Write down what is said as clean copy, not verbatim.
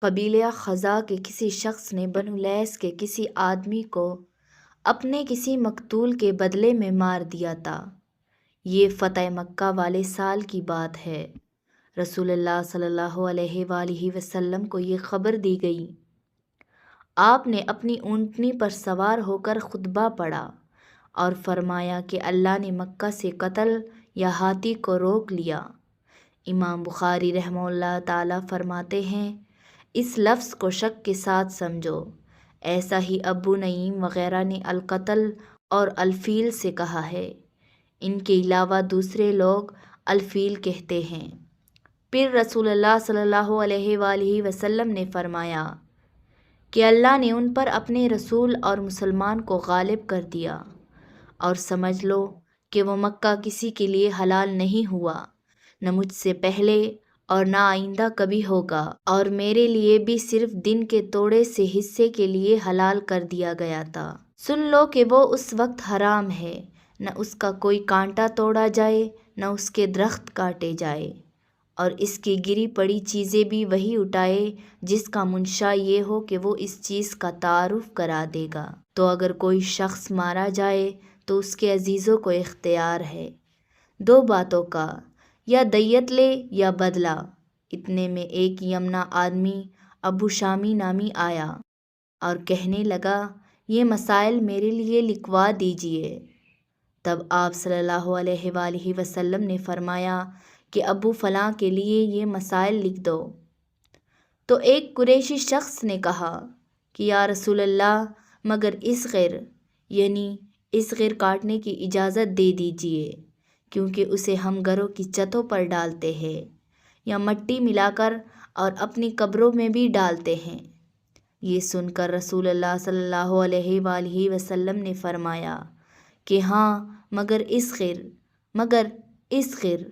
قبیلہ خزاع کے کسی شخص نے بنو لیث کے کسی آدمی کو اپنے کسی مقتول کے بدلے میں مار دیا تھا۔ یہ فتح مکہ والے سال کی بات ہے۔ رسول اللہ صلی اللہ علیہ وآلہ وسلم کو یہ خبر دی گئی۔ آپ نے اپنی اونٹنی پر سوار ہو کر خطبہ پڑھا اور فرمایا کہ اللہ نے مکہ سے قتل یا ہاتھی کو روک لیا۔ امام بخاری رحمہ اللہ تعالیٰ فرماتے ہیں، اس لفظ کو شک کے ساتھ سمجھو۔ ایسا ہی ابو نعیم وغیرہ نے القتل اور الفیل سے کہا ہے۔ ان کے علاوہ دوسرے لوگ الفیل کہتے ہیں۔ پھر رسول اللہ صلی اللہ علیہ وآلہ وسلم نے فرمایا کہ اللہ نے ان پر اپنے رسول اور مسلمان کو غالب کر دیا، اور سمجھ لو کہ وہ مکہ کسی کے لیے حلال نہیں ہوا، نہ مجھ سے پہلے اور نہ آئندہ کبھی ہوگا، اور میرے لیے بھی صرف دن کے تھوڑے سے حصے کے لیے حلال کر دیا گیا تھا۔ سن لو کہ وہ اس وقت حرام ہے، نہ اس کا کوئی کانٹا توڑا جائے نہ اس کے درخت کاٹے جائے، اور اس کی گری پڑی چیزیں بھی وہی اٹھائے جس کا منشا یہ ہو کہ وہ اس چیز کا تعارف کرا دے گا۔ تو اگر کوئی شخص مارا جائے تو اس کے عزیزوں کو اختیار ہے دو باتوں کا، یا دیت لے یا بدلہ۔ اتنے میں ایک یمنا آدمی ابو شامی نامی آیا اور کہنے لگا، یہ مسائل میرے لیے لکھوا دیجئے۔ تب آپ صلی اللہ علیہ وآلہ وسلم نے فرمایا کہ ابو فلاں کے لیے یہ مسائل لکھ دو۔ تو ایک قریشی شخص نے کہا کہ یا رسول اللہ، مگر اصغر یعنی اصغر کاٹنے کی اجازت دے دیجئے، کیونکہ اسے ہم گھروں کی چھتوں پر ڈالتے ہیں یا مٹی ملا کر اور اپنی قبروں میں بھی ڈالتے ہیں۔ یہ سن کر رسول اللہ صلی اللہ علیہ وآلہ وسلم نے فرمایا کہ ہاں، مگر اصغر